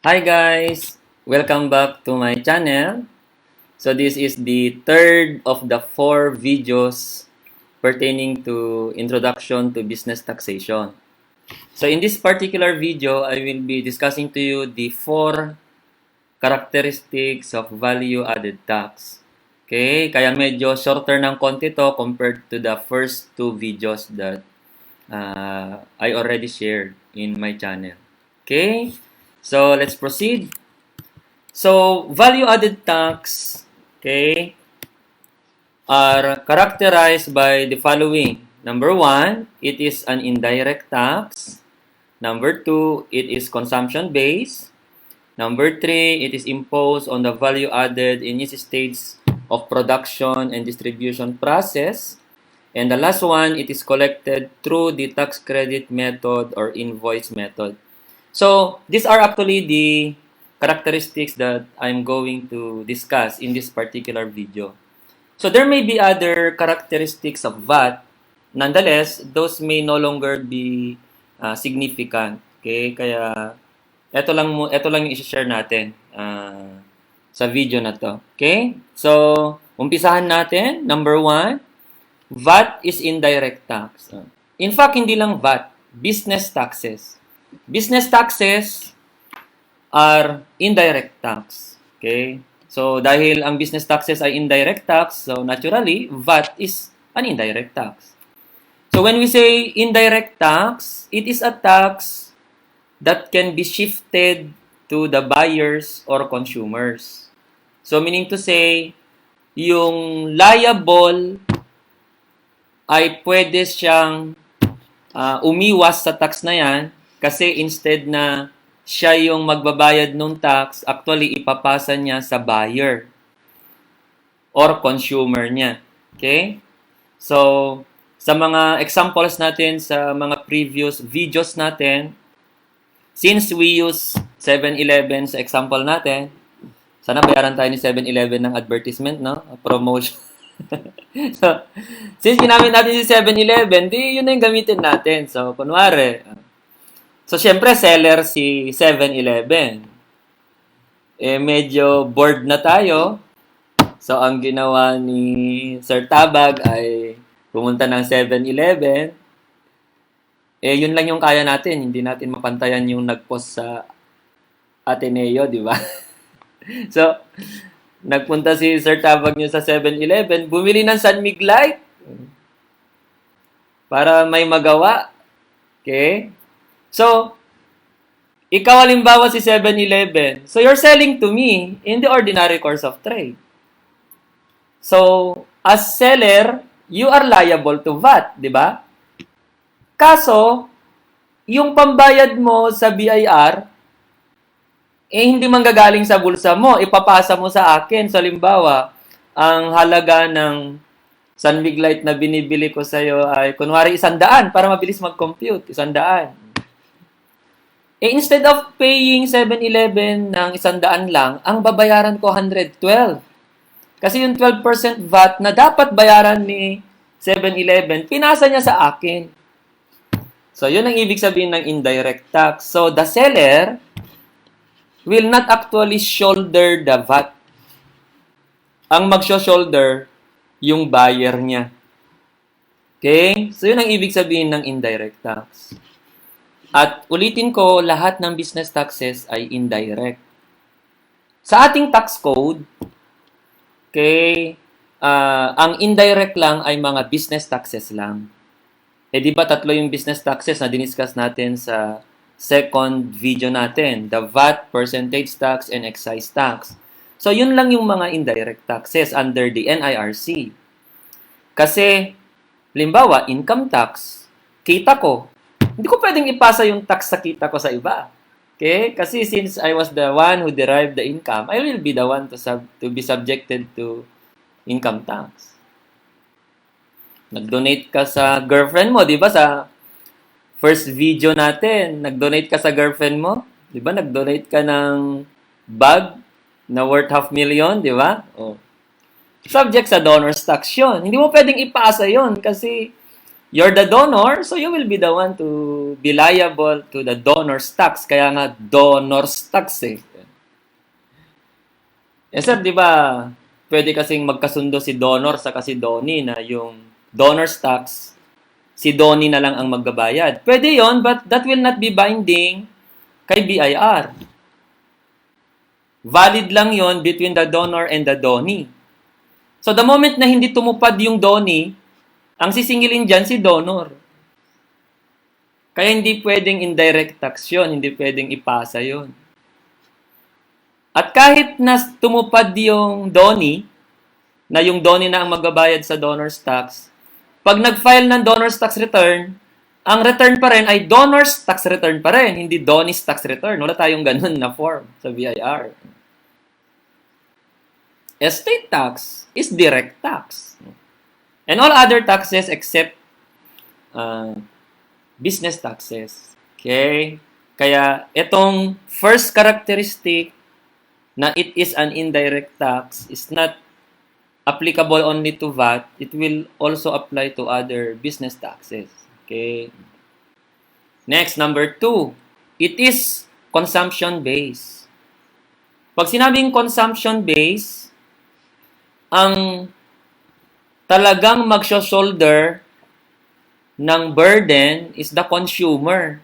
Hi guys! Welcome back to my channel. So this is the third of the 4 videos pertaining to Introduction to Business Taxation. So in this particular video, I will be discussing to you the 4 characteristics of value-added tax. Okay, kaya medyo shorter ng konti to compared to the first 2 videos that I already shared in my channel. Okay, so let's proceed. So, value-added tax, okay, are characterized by the following. Number 1, it is an indirect tax. Number 2, it is consumption-based. Number 3, it is imposed on the value added in its stage of production and distribution process. And the last one, it is collected through the tax credit method or invoice method. So, these are actually the characteristics that I'm going to discuss in this particular video. So, there may be other characteristics of VAT. Nonetheless, those may no longer be significant. Okay? Kaya, ito lang yung i-share natin sa video na to. Okay? So, umpisahan natin. Number 1, VAT is indirect tax. In fact, hindi lang VAT, business taxes. Business taxes are indirect tax. Okay? So, dahil ang business taxes ay indirect tax, so naturally, VAT is an indirect tax. So, when we say indirect tax, it is a tax that can be shifted to the buyers or consumers. So, meaning to say, yung liable ay pwede siyang umiwas sa tax na yan kasi instead na siya yung magbabayad ng tax, actually ipapasa niya sa buyer or consumer niya. Okay? So, sa mga examples natin sa mga previous videos natin, since we use 7-Eleven sa example natin, sana bayaran tayo ni 7-Eleven ng advertisement, no? Promotion. So, since ginamit natin si 7-Eleven, di yun na yung gamitin natin. So, kunwari, so syempre seller si 7-Eleven. Eh, medyo bored na tayo. So, ang ginawa ni Sir Tabag ay pumunta ng 7-Eleven. Eh, yun lang yung kaya natin. Hindi natin mapantayan yung nag-post sa Ateneo, di ba? So, nagpunta si Sir Tabag nyo sa 7-Eleven, bumili ng San Mig Light para may magawa. Okay? So, ikaw halimbawa si 7-Eleven. So, you're selling to me in the ordinary course of trade. So, as seller, you are liable to VAT, di ba? Kaso, yung pambayad mo sa BIR, hindi manggagaling sa bulsa mo, ipapasa mo sa akin. So, halimbawa, ang halaga ng San Mig Light na binibili ko sa'yo ay, kunwari, 100 para mabilis mag-compute, 100. Eh, instead of paying 7-Eleven ng 100 lang, ang babayaran ko 112. Kasi yung 12% VAT na dapat bayaran ni 7-Eleven, pinasa niya sa akin. So, yun ang ibig sabihin ng indirect tax. So, the seller will not actually shoulder the VAT. Ang mag-shoulder, yung buyer niya. Okay? So, yun ang ibig sabihin ng indirect tax. At ulitin ko, lahat ng business taxes ay indirect. Sa ating tax code, okay, ang indirect lang ay mga business taxes lang. Eh, di ba 3 yung business taxes na diniscuss natin sa second video natin, the VAT, percentage tax, and excise tax. So, yun lang yung mga indirect taxes under the NIRC. Kasi, limbawa, income tax, kita ko, hindi ko pwedeng ipasa yung tax sa kita ko sa iba. Okay? Kasi since I was the one who derived the income, I will be the one to be subjected to income tax. Nag-donate ka sa girlfriend mo, di ba? Sa first video natin, nag-donate ka sa girlfriend mo. Di ba? Nag-donate ka ng bag na worth 500,000, di ba? Oh. Subject sa donor's tax yun. Hindi mo pwedeng ipasa yun kasi you're the donor, so you will be the one to to be liable to the donor's tax. Kaya nga, donor's tax eh. Eh sir, di ba, pwede kasing magkasundo si donor sa si doni na yung donor's tax, si doni na lang ang magbabayad. Pwede yon, but that will not be binding kay BIR. Valid lang yon between the donor and the doni. So the moment na hindi tumupad yung doni, ang sisingilin dyan si donor. Kaya hindi pwedeng indirect tax yun, hindi pwedeng ipasa yon. At kahit na tumupad yung doni, na yung doni na ang magbabayad sa donor's tax, pag nag-file ng donor's tax return, ang return pa rin ay donor's tax return pa rin, hindi doni's tax return. Wala tayong ganun na form sa BIR. Estate tax is direct tax. And all other taxes except business taxes. Okay? Kaya itong first characteristic na it is an indirect tax is not applicable only to VAT. It will also apply to other business taxes. Okay? Next, number 2. It is consumption-based. Pag sinabing consumption-based, ang talagang mag-shoulder ng burden is the consumer.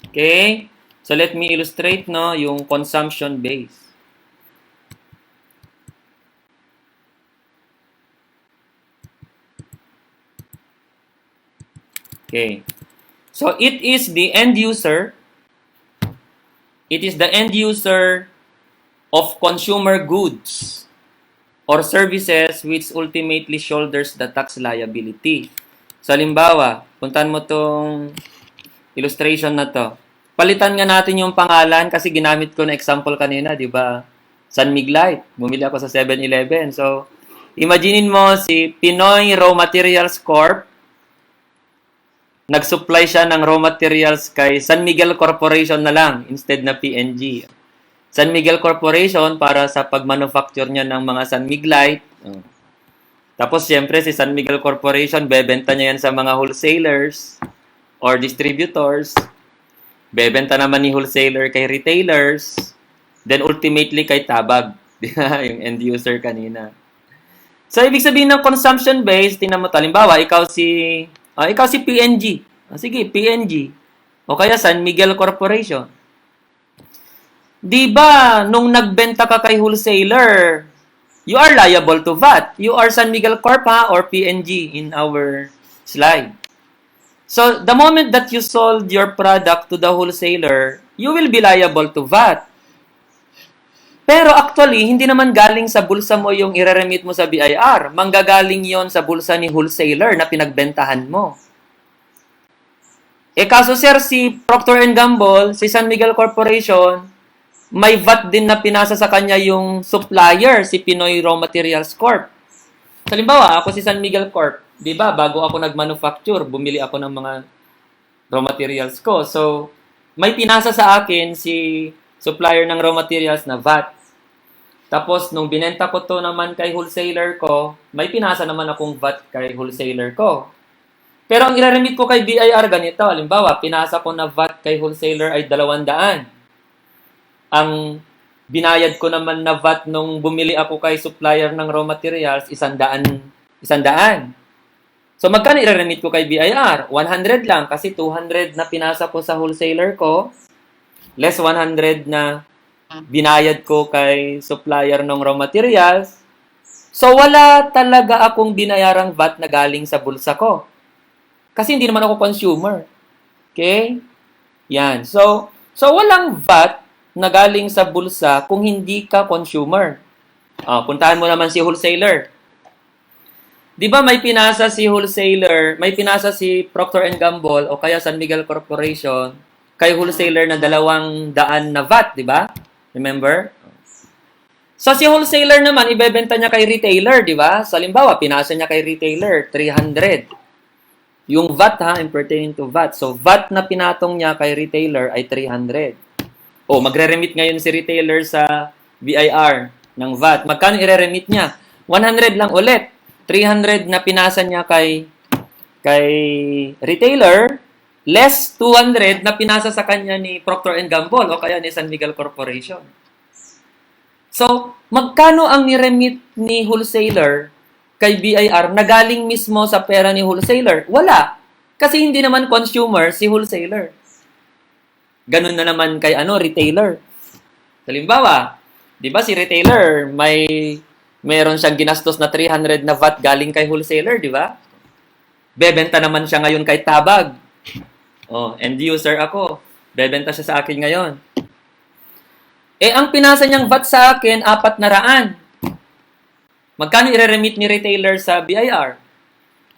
Okay? So let me illustrate no yung consumption base. Okay. So it is the end user. It is the end user of consumer goods or services which ultimately shoulders the tax liability. So, halimbawa, puntan mo tong illustration na to. Palitan nga natin yung pangalan kasi ginamit ko na example kanina, di ba? San Miglite. Bumili ako sa 7-Eleven. So, imaginin mo si Pinoy Raw Materials Corp. Nag-supply siya ng raw materials kay San Miguel Corporation na lang instead na PNG. San Miguel Corporation para sa pag-manufacture niya ng mga San Miglite. Tapos, siyempre, si San Miguel Corporation, bebenta niya yan sa mga wholesalers or distributors. Bebenta naman ni wholesaler kay retailers. Then, ultimately, kay Tabag. Yung end user kanina. So, ibig sabihin ng consumption-based, tingnan mo, halimbawa, ikaw si PNG. Sige, PNG. O kaya San Miguel Corporation. Di ba, nung nagbenta ka kay wholesaler, you are liable to VAT. You are San Miguel Corp or PNG in our slide. So, the moment that you sold your product to the wholesaler, you will be liable to VAT. Pero actually, hindi naman galing sa bulsa mo yung ireremit mo sa BIR. Manggagaling yon sa bulsa ni wholesaler na pinagbentahan mo. Kaso sir, si Procter & Gamble, si San Miguel Corporation, may VAT din na pinasa sa kanya yung supplier, si Pinoy Raw Materials Corp. Halimbawa, ako si San Miguel Corp. Di ba, bago ako nag-manufacture, bumili ako ng mga raw materials ko. So, may pinasa sa akin si supplier ng raw materials na VAT. Tapos, nung binenta ko to naman kay wholesaler ko, may pinasa naman akong VAT kay wholesaler ko. Pero ang ireremit ko kay BIR ganito, halimbawa, pinasa ko na VAT kay wholesaler ay 200. Ang binayad ko naman na VAT nung bumili ako kay supplier ng raw materials, 100. So, magkano ireremit ko kay BIR? 100 lang kasi 200 na pinasa ko sa wholesaler ko, less 100 na binayad ko kay supplier ng raw materials. So, wala talaga akong binayarang VAT na galing sa bulsa ko. Kasi hindi naman ako consumer. Okay? Yan. So walang VAT na galing sa bulsa kung hindi ka consumer. Puntahan mo naman si wholesaler. Di ba may pinasa si wholesaler, may pinasa si Procter & Gamble o kaya San Miguel Corporation kay wholesaler na 200 na VAT, di ba? Remember? So si wholesaler naman, ibebenta niya kay retailer, di ba? So halimbawa, pinasa niya kay retailer, 300. Yung VAT in pertaining to VAT. So VAT na pinatong niya kay retailer ay 300. Magre-remit ngayon si retailer sa BIR ng VAT. Magkano i-remit niya? 100 lang ulit. 300 na pinasa niya kay retailer, less 200 na pinasa sa kanya ni Procter & Gamble o kaya ni San Miguel Corporation. So, magkano ang niremit ni wholesaler kay BIR na galing mismo sa pera ni wholesaler? Wala. Kasi hindi naman consumer si wholesaler. Ganun na naman kay retailer. Halimbawa, 'di ba si retailer meron siyang ginastos na 300 na VAT galing kay wholesaler, 'di ba? Bebenta naman siya ngayon kay Tabag. Oh, end user ako. Bebenta siya sa akin ngayon. Ang pinasa niyang VAT sa akin, 400. Magkano i-remit ni retailer sa BIR?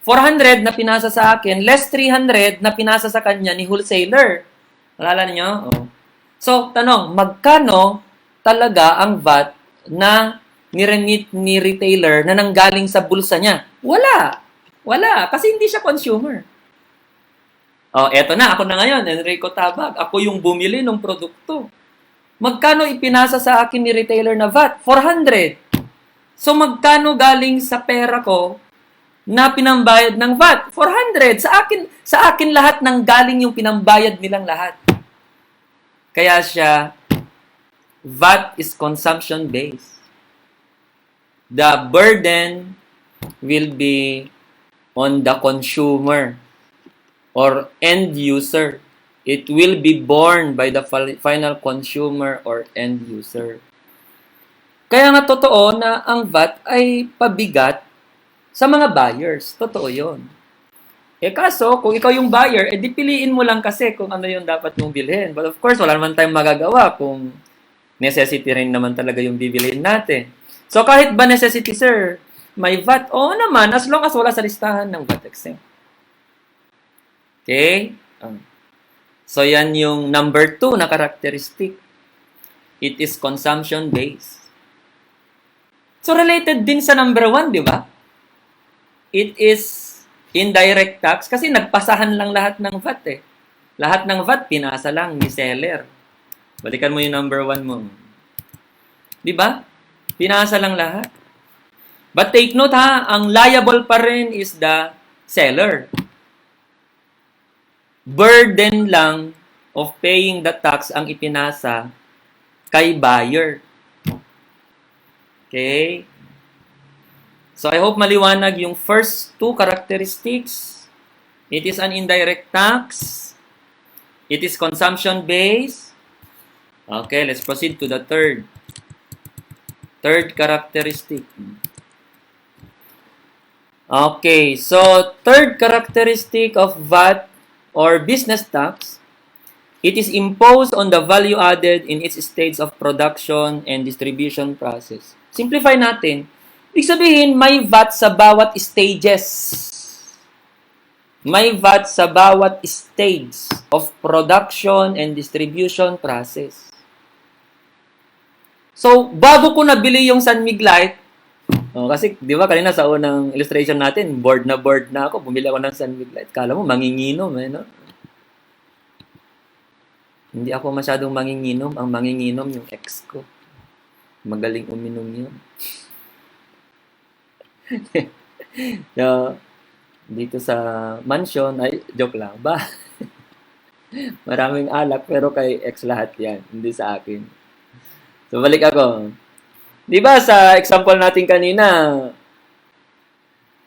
400 na pinasa sa akin, less 300 na pinasa sa kanya ni wholesaler. Alala niyo? Oh. So, tanong, magkano talaga ang VAT na niremit ni retailer na nanggaling sa bulsa niya? Wala. Wala. Kasi hindi siya consumer. Oh, eto na. Ako na ngayon, Enrico Tabag. Ako yung bumili ng produkto. Magkano ipinasa sa akin ni retailer na VAT? 400. So, magkano galing sa pera ko na pinambayad ng VAT? 400. Sa akin lahat ng galing yung pinambayad nilang lahat. Kaya siya, VAT is consumption-based. The burden will be on the consumer or end user. It will be borne by the final consumer or end user. Kaya nga totoo na ang VAT ay pabigat sa mga buyers. Totoo yon. Kaso, kung ikaw yung buyer, di piliin mo lang kasi kung ano yung dapat mong bilhin. But of course, wala naman tayong magagawa kung necessity rin naman talaga yung bibilhin natin. So, kahit ba necessity, sir, may VAT? Oo naman, as long as wala sa listahan ng VAT exempt. Okay? So, yan yung number 2 na characteristic. It is consumption-based. So, related din sa number 1, di ba? It is indirect tax kasi nagpasahan lang lahat ng VAT eh. Lahat ng VAT, pinasa lang ni seller. Balikan mo yung number 1 mo. Di ba? Pinasa lang lahat. But take note ha, ang liable pa rin is the seller. Burden lang of paying the tax ang ipinasa kay buyer. Okay? So, I hope maliwanag yung first 2 characteristics. It is an indirect tax. It is consumption-based. Okay, let's proceed to the third. Third characteristic. Okay, so third characteristic of VAT or business tax, it is imposed on the value added in its stages of production and distribution process. Simplify natin. Ibig sabihin, may VAT sa bawat stages. May VAT sa bawat stage of production and distribution process. So, bago ko nabili yung San Mig Light, kasi, di ba, kanina sa unang illustration natin, bored na ako, bumili ako ng San Mig Light. Kala mo, manginginom, no? Hindi ako masyadong manginginom. Ang manginginom yung ex ko. Magaling uminom yun. So, dito sa mansion, ay, joke lang ba? Maraming alak, pero kay ex lahat yan. Hindi sa akin. So, balik ako. Di ba sa example natin kanina,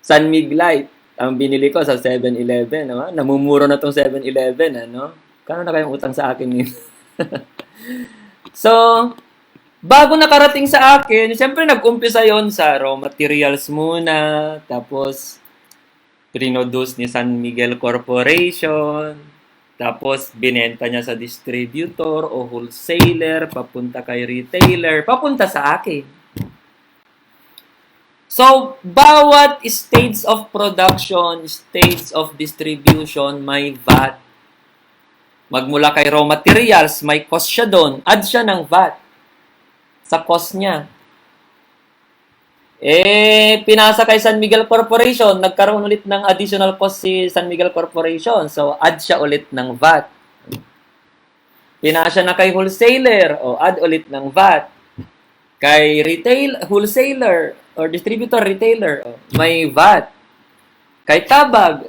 San Mig Light, ang binili ko sa 7-Eleven. Namumuro na tong 7-Eleven. Kano na kayong utang sa akin yun? So, bago nakarating sa akin, siyempre nag-umpisa yon sa raw materials muna, tapos pinoduce ni San Miguel Corporation, tapos binenta niya sa distributor o wholesaler, papunta kay retailer, papunta sa akin. So, bawat stage of production, stage of distribution, may VAT. Magmula kay raw materials, may cost siya doon. Add siya ng VAT sa cost niya. Pinasa kay San Miguel Corporation, nagkaroon ulit ng additional cost si San Miguel Corporation. So, add siya ulit ng VAT. Pinasa na kay wholesaler, add ulit ng VAT. Kay wholesaler or distributor retailer, may VAT. Kay Tabag,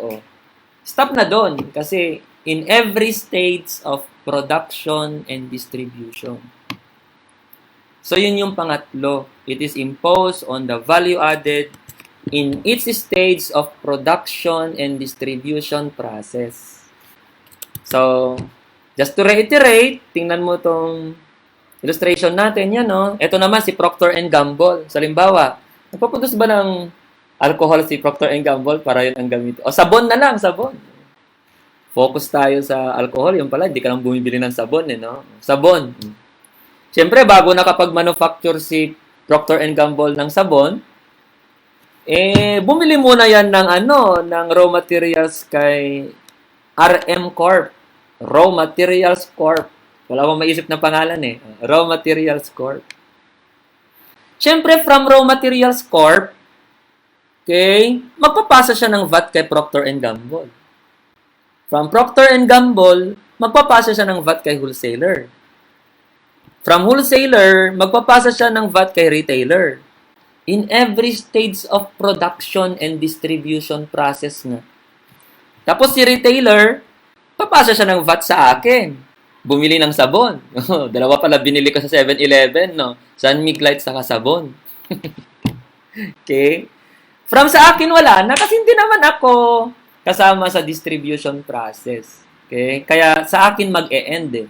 stop na doon kasi in every stage of production and distribution. So yun yung pangatlo. It is imposed on the value added in each stage of production and distribution process. So, just to reiterate, tingnan mo tong illustration natin, yan, no? Ito naman si Procter & Gamble. So, halimbawa, nagpaproduce ba ng alcohol si Procter & Gamble para yun ang gamit? O, sabon na lang, sabon. Focus tayo sa alcohol, yung pala, hindi ka lang bumibili ng sabon, no? Sabon. Siyempre, bago nakapag-manufacture si Procter & Gamble ng sabon, bumili muna yan ng raw materials kay RM Corp. Raw Materials Corp. Wala akong maisip na pangalan Raw Materials Corp. Siyempre, from Raw Materials Corp, okay, magpapasa siya ng VAT kay Procter & Gamble. From Procter & Gamble, magpapasa siya ng VAT kay wholesaler. From wholesaler, magpapasa siya ng VAT kay retailer. In every stage of production and distribution process na. Tapos si retailer, papasa siya ng VAT sa akin. Bumili ng sabon. Dalawa pala binili ko sa 7-Eleven, no? Sunmig Light saka sabon. Okay? From sa akin wala na kasi hindi naman ako kasama sa distribution process. Okay? Kaya sa akin mag-e-end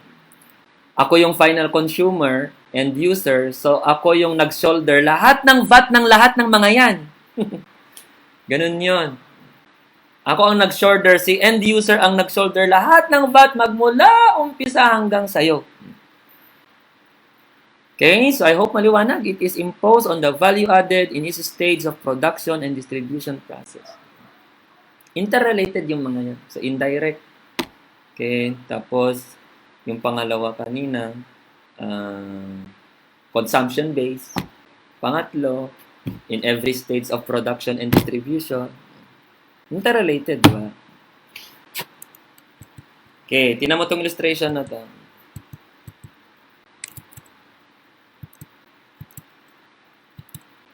Ako yung final consumer and user, so ako yung nag-shoulder lahat ng VAT ng lahat ng mga yan. Ganun yun. Ako ang nag-shoulder, si end user ang nag-shoulder lahat ng VAT magmula umpisa hanggang sayo. Okay, so I hope maliwanag. It is imposed on the value added in each stage of production and distribution process. Interrelated yung mga yan. So indirect. Okay, tapos yung pangalawa kanina, consumption-based. Pangatlo, in every stage of production and distribution. Interrelated, di ba? Okay, tingnan mo itong illustration na to.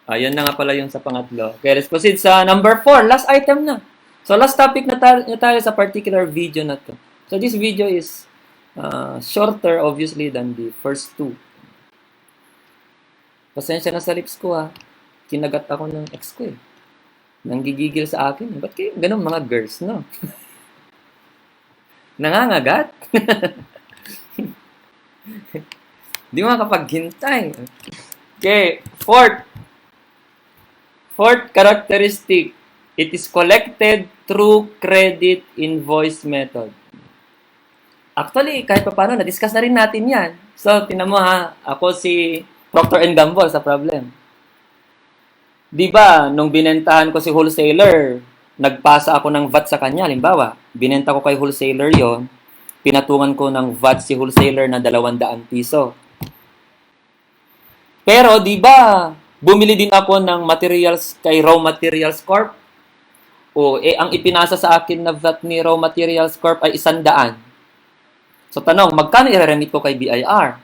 Ayan na nga pala yung sa pangatlo. Okay, let's proceed sa number 4. Last item na. So, last topic na tayo sa particular video na to. So, this video is shorter, obviously, than the first two. Pasensya na sa lips ko, Kinagat ako ng ex ko, Nanggigigil sa akin. Ba't kayo ganun mga girls, no? Nangangagat? Di makapaghintay. Okay, fourth characteristic. It is collected through credit invoice method. Actually, kahit pa paano, na-discuss na rin natin yan. So, tinan mo ako si Procter & Gamble sa problem. Di ba, nung binentahan ko si wholesaler, nagpasa ako ng VAT sa kanya. Halimbawa, binenta ko kay wholesaler yon, pinatungan ko ng VAT si wholesaler na 200 piso. Pero, di ba, bumili din ako ng materials kay Raw Materials Corp. Ang ipinasa sa akin na VAT ni Raw Materials Corp ay 100. So, tanong, magkano i-remit ko kay BIR?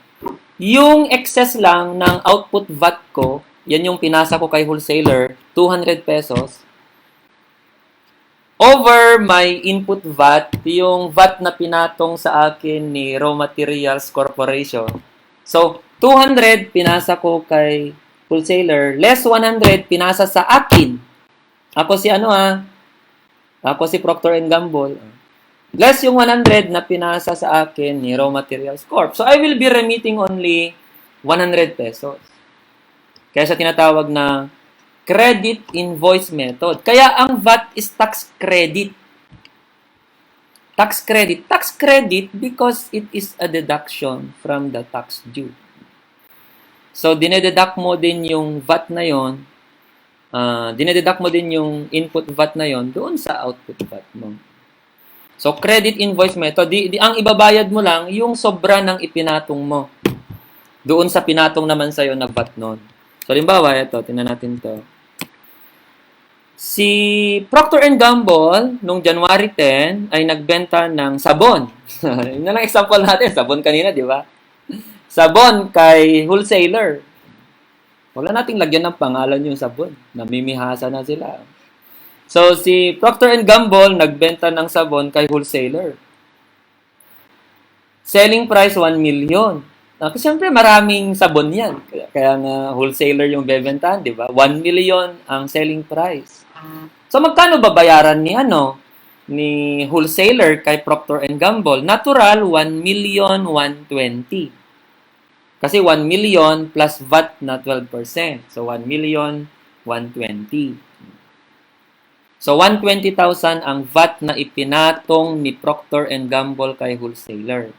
Yung excess lang ng output VAT ko, yan yung pinasa ko kay wholesaler, 200 pesos. Over my input VAT, yung VAT na pinatong sa akin ni Raw Materials Corporation. So, 200 pinasa ko kay wholesaler, less 100 pinasa sa akin. Ako si Ako si Procter & Gamble. Less yung 100 na pinasa sa akin ni Raw Materials Corp. So, I will be remitting only 100 pesos. Kaya sa tinatawag na credit invoice method. Kaya ang VAT is tax credit. Tax credit. Tax credit because it is a deduction from the tax due. So, dinededuct mo din yung VAT na yon, dinededuct mo din yung input VAT na yon doon sa output VAT mo. So, credit invoice method, ang ibabayad mo lang yung sobra ng ipinatong mo doon sa pinatong naman sa'yo na VAT noon. So, halimbawa, ito, tingnan natin to. Si Procter & Gamble, nung January 10, ay nagbenta ng sabon. Yun na lang example natin. Sabon kanina, di ba? Sabon kay wholesaler. Wala nating lagyan ng pangalan yung sabon. Namimihasa na sila. So, si Procter & Gamble nagbenta ng sabon kay wholesaler. Selling price 1 million. Kasi siyempre maraming sabon yan. Kaya nga wholesaler yung bebentahan, di ba? 1 million ang selling price. So magkano babayaran ni wholesaler kay Procter and Gamble? Natural 1,120,000. Kasi 1 million plus VAT na 12%. So 1,120,000. So 120,000 ang VAT na ipinatong ni Procter and Gamble kay wholesaler.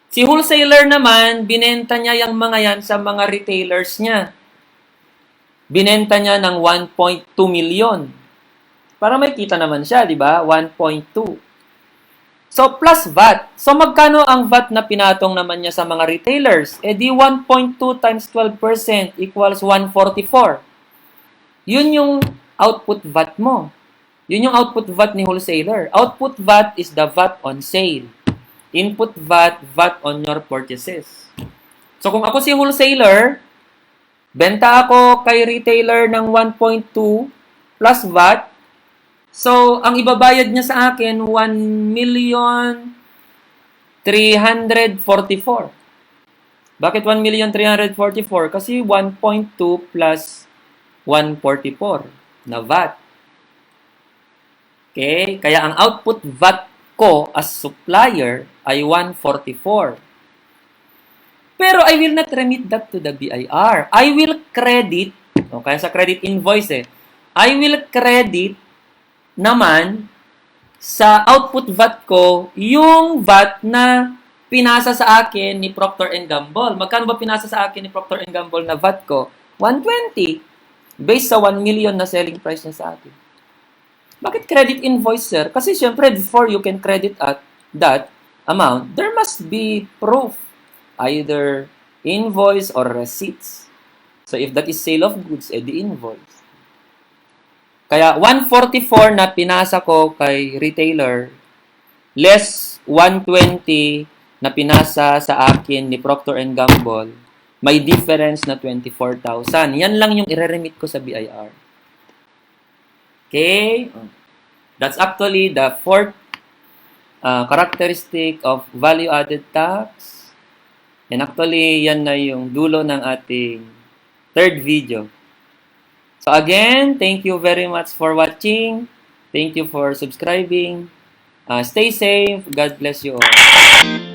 Si wholesaler naman, binenta niya yung mga yan sa mga retailers niya. Binenta niya ng 1.2 million. Para may kita naman siya, di ba? 1.2. So, plus VAT. So, magkano ang VAT na pinatong naman niya sa mga retailers? Eh di 1.2 times 12% equals 144. Yun yung output VAT mo. Yun yung output VAT ni wholesaler. Output VAT is the VAT on sale. Input VAT, VAT on your purchases. So, kung ako si wholesaler, benta ako kay retailer ng 1.2 plus VAT. So, ang ibabayad niya sa akin, 1,344,000. Bakit 1,344,000? Kasi 1.2 plus 144 na VAT. Okay? Kaya ang output VAT ko as supplier ay 144. Pero I will not remit that to the BIR. I will credit, kaya sa credit invoice I will credit naman sa output VAT ko yung VAT na pinasa sa akin ni Procter and Gamble. Magkano ba pinasa sa akin ni Procter and Gamble na VAT ko? 120. Based sa 1 million na selling price niya sa akin. Bakit credit invoice, sir? Kasi syempre, before you can credit at that amount, there must be proof. Either invoice or receipts. So, if that is sale of goods, the invoice. Kaya 144 na pinasa ko kay retailer, less 120 na pinasa sa akin ni Procter and Gamble, may difference na 24,000. Yan lang yung ireremit ko sa BIR. Okay? That's actually the fourth characteristic of value-added tax. And actually, yan na yung dulo ng ating third video. So again, thank you very much for watching. Thank you for subscribing. Stay safe. God bless you all.